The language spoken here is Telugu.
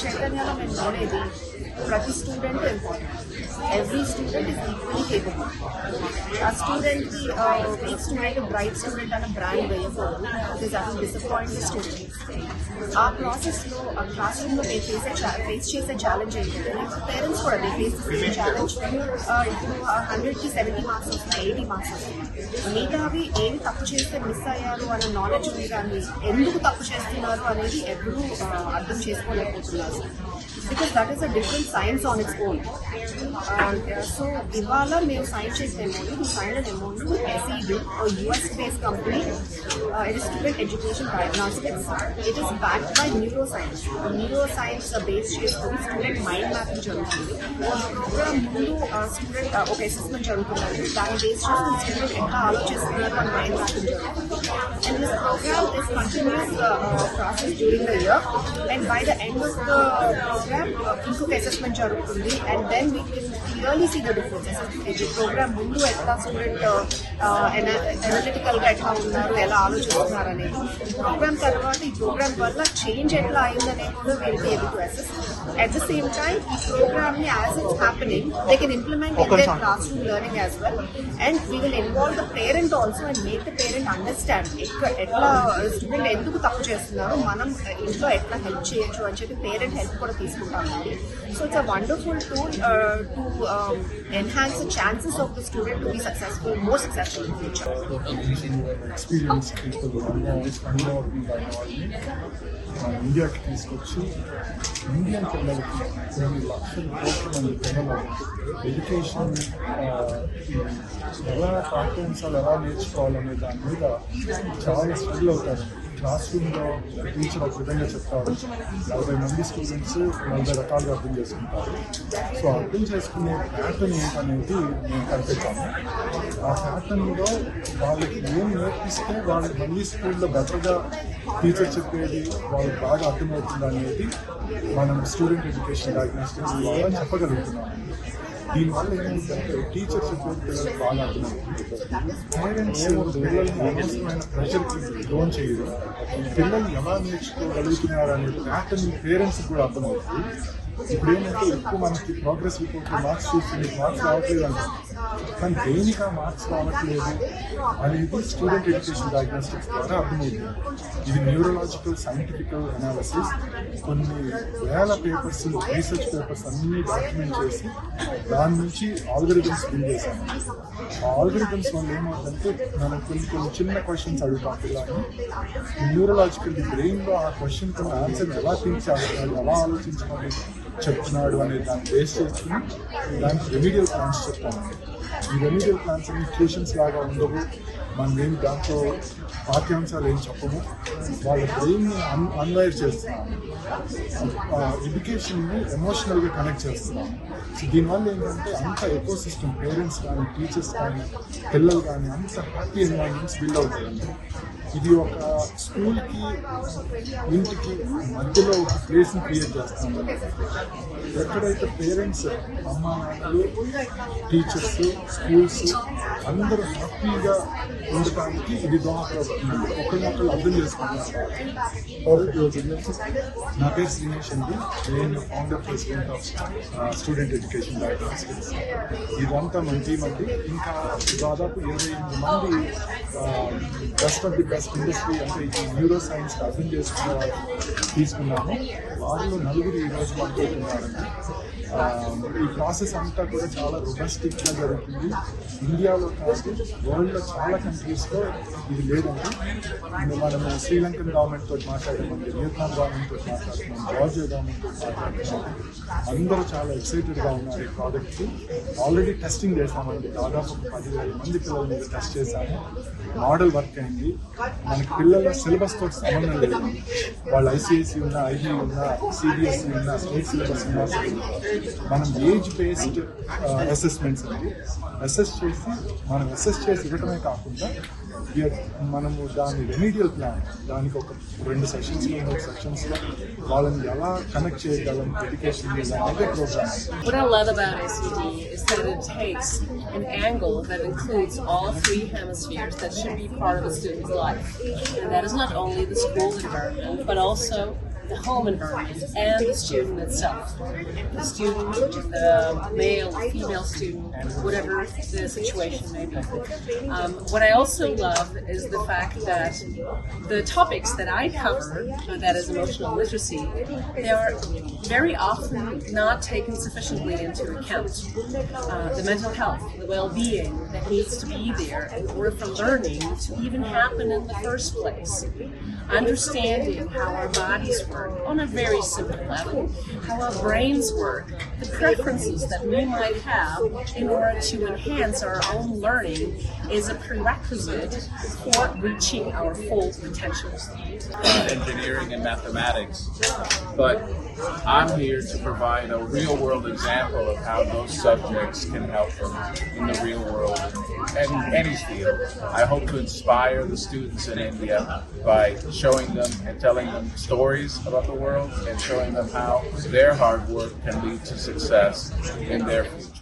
చైతన్యలో మేము చూడేది ప్రతి student important. Every student is equally capable. ఆ స్టూడెంట్కి వీక్ స్టూడెంట్ బ్రైట్ స్టూడెంట్ అన్న బ్రాండ్ వేయకూడదు, బికాజ్ అది డిసప్పాయింట్ ది స్టూడెంట్. ఆ ప్రాసెస్లో ఆ క్లాస్ రూమ్లో మేము ఫేస్ చేసే ఛాలెంజ్ ఏంటంటే పేరెంట్స్ కూడా they face the same challenge. ఇప్పుడు 100కి 70 మార్క్స్ వస్తున్నాయి, 80 మార్క్స్ వస్తున్నాయి. మిగతావి ఏవి తప్పు చేస్తే మిస్ అయ్యారు అన్న నాలెడ్జ్ ఉంది, కానీ ఎందుకు తప్పు చేస్తున్నారు అనేది ఎవరూ అర్థం చేసుకోలేకపోతున్నారు. Because that is a different science on its own. So ఇవాళ మేము సైన్ చేసే amount, we signed an MOU with SED, a US-based company. It is Student Education Diagnostics. It is backed by neuroscience. Neuroscience based చేసుకుని స్టూడెంట్ మైండ్ మ్యాపింగ్ జరుగుతుంది. ముందు స్టూడెంట్ ఒక అసెస్మెంట్ జరుగుతుంది, దాన్ని బేస్ చేసుకుని స్టూడెంట్ ఎట్లా ఆలోచిస్తున్నారు అని మైండ్ మ్యాపింగ్ జరుగుతుంది. And this program is continuous process during the year, and by the end of the program ఇంకొక అసెస్మెంట్ జరుగుతుంది. And then we can clearly see the difference. ఈ ప్రోగ్రామ్ ముందు ఎట్లా స్టూడెంట్ ఎనలిటికల్గా ఎట్లా ఉన్నారు, ఎలా ఆలోచిస్తున్నారు అనేది, ప్రోగ్రామ్ తర్వాత ఈ ప్రోగ్రామ్ వల్ల చేంజ్ ఎట్లా అయిందనేది కూడా we'll be able to assess. At the same time, the program as it's happening, they can implement in their classroom learning as well. And we will involve the parent also and make the parent understand ఎట్లా స్టూడెంట్ ఎందుకు తప్పు చేస్తున్నారు, మనం ఇంట్లో ఎట్లా హెల్ప్ చేయొచ్చు అని చెప్పి పేరెంట్ హెల్ప్ కూడా తీసుకుంటామండి. So it's a wonderful tool to enhance the chances of the student to be successful, more successful in the future. Experienced people ఇండియాకి తీసుకొచ్చి ఇండియన్ పిల్లలకి కొన్ని లక్షల కోట్ల మంది పిల్లలకి ఎడ్యుకేషన్ ఎలా పాఠ్యాంశాలు ఎలా నేర్చుకోవాలనే దాని మీద చాలా స్ట్రగుల్ అవుతారు. క్లాస్ రూమ్లో టీచర్ ఒక విధంగా చెప్తారు, 40 మంది స్టూడెంట్స్ 40 రకాలుగా అర్థం చేసుకుంటారు. సో అర్థం చేసుకునే ప్యాటర్న్ ఏంటనేది మేము కనిపెట్టాము. ఆ ప్యాటర్న్లో వాళ్ళకి ఏం నేర్పిస్తే వాళ్ళు మళ్ళీ స్కూల్లో బెటర్గా టీచర్ చెప్పేది వాళ్ళకి బాగా అర్థమవుతుంది అనేది మనం స్టూడెంట్ ఎడ్యుకేషన్ డయాగ్నోస్టిక్స్ ద్వారా చెప్పగలుగుతున్నాము. దీనివల్ల ఏమైందంటే టీచర్ చెప్పేది పిల్లలకు బాగా అర్థమవుతుంది. పేరెంట్స్ పిల్లల్ని అనవసరమైన ప్రెషర్కి లోన్ చేయరు. పిల్లలు ఎలా నేర్చుకోగలుగుతున్నారు అనే ప్యాటర్న్ పేరెంట్స్కి కూడా అర్థమవుతుంది. ఇప్పుడు ఏంటంటే ఎక్కువ మనకి ప్రోగ్రెస్ రిపోర్ట్లో మార్క్స్ చూస్తుంది, మార్క్స్ రావట్లేదు అంటారు, కానీ దేనికి ఆ మార్క్స్ రావట్లేదు అనేది స్టూడెంట్ ఎడ్యుకేషన్ డయాగ్నోస్టిక్స్ ద్వారా అర్థమవుతుంది. ఇది న్యూరలాజికల్ సైంటిఫికల్ అనాలిసిస్, కొన్ని వేల పేపర్స్ రీసెర్చ్ పేపర్స్ అన్నీ డాక్యుమెంట్ చేసి దాని నుంచి ఆల్గరిథమ్స్ బిల్డ్ చేశాము. ఆ ఆల్గరిథమ్స్ వల్ల ఏమవుతుందంటే మనం కొన్ని చిన్న క్వశ్చన్స్ అడుగుతాం పిల్లల్ని, న్యూరలాజికల్ బ్రెయిన్లో ఆ క్వశ్చన్ కొన్ని ఆన్సర్ ఎలా థింక్ చేస్తున్నాడు, ఎలా ఆలోచించుకొని చెప్తున్నాడు అనే దాన్ని బేస్ చేసుకుని దానికి రెమిడియల్ ప్లాన్స్ చెప్తాము. ఈ రెమిడియల్ ప్లాన్స్ అన్ని ట్యూషన్స్ లాగా ఉండవు, మనం ఏమి దాంట్లో పాఠ్యాంశాలు ఏం చెప్పము, వాళ్ళ బ్రెయిన్ని అన్వైర్ చేస్తున్నాము, ఎడ్యుకేషన్ని ఎమోషనల్గా కనెక్ట్ చేస్తున్నాము. సో దీనివల్ల ఏంటంటే అంత ఎకో సిస్టమ్, పేరెంట్స్ కానీ టీచర్స్ కానీ పిల్లలు కానీ అంత హ్యాపీ ఎన్వైరన్మెంట్స్ బిల్డ్ అవుతాయండి. ఇది ఒక స్కూల్కి ఇంటికి మధ్యలో ఒక ప్లేస్ని క్రియేట్ చేస్తాము. ఎక్కడైతే పేరెంట్స్, అమ్మా నాన్నలు, టీచర్స్, స్కూల్స్ అందరూ హ్యాపీగా ఉండటానికి ఇది దోహదపడుతుంది. ఒకరినొకరు అర్థం చేసుకుంటున్నారు. నా పేరు శ్రీనేష్ అండి, నేను founder president of student education diagnostics. ఇదంతా మన టీం అండి. ఇంకా దాదాపు 28 మంది best of the best industry అంటే ఈ న్యూరో సైన్స్ అర్థం చేసుకున్న తీసుకున్నాము. వారిలో 4 ఈరోజు పనిచేస్తున్నారండి. ఈ ప్రాసెస్ అంతా కూడా చాలా రొబస్టిక్గా జరుగుతుంది. ఇండియాలో కాదు, వరల్డ్లో చాలా కంట్రీస్లో ఇది లేదండి. మనము శ్రీలంకన్ గవర్నమెంట్ తోటి మాట్లాడామండి, వియత్నాం గవర్నమెంట్ తోటి మాట్లాడుతున్నాం, జార్జియా గవర్నమెంట్ తోటి మాట్లాడుతున్నాం. అందరూ చాలా ఎక్సైటెడ్గా ఉన్నారు ఈ ప్రోడక్ట్కి. ఆల్రెడీ టెస్టింగ్ చేశామండి, దాదాపు 10,000 మంది పిల్లల మీద టెస్ట్ చేశాము. మోడల్ వర్క్ అయింది. మనకి పిల్లల సిలబస్ తోటి సంబంధం లేదు. వాళ్ళు ఐసిఐసి ఉన్నా, ఐబీ ఉన్నా, సిబిఎస్ఈ ఉన్నా, స్టేట్ సిలబస్ ఉన్నా, మనం ఏజ్ బేస్డ్ అసెస్మెంట్స్ అండి. మనం అసెస్ చేసి ఇవ్వటమే కాకుండా మనము దాని రెమిడియల్ ప్లాన్, దానికి ఒక 2 సెషన్స్లో 3 సెషన్స్లో వాళ్ళని ఎలా కనెక్ట్ చేయగలం ఎడ్యుకేషన్ అదే programme. What I love about SED is that it takes an angle that includes all 3 hemispheres that should be part of a student's life. And that is not only the school environment, but also the home environment, and the student itself. The student, the male, female student, whatever the situation may be. What I also love is the fact that the topics that I cover, that is emotional literacy, they are very often not taken sufficiently into account. The mental health, the well-being that needs to be there in order for learning to even happen in the first place. Understanding how our bodies work on a very simple level, how our brains work, the preferences that we might have in order to enhance our own learning is a prerequisite for reaching our full potential. Engineering and mathematics, but I'm here to provide a real-world example of how those subjects can help them in the real world and any field. I hope to inspire the students in India by showing them and telling them stories about the world and showing them how their hard work can lead to success in their future.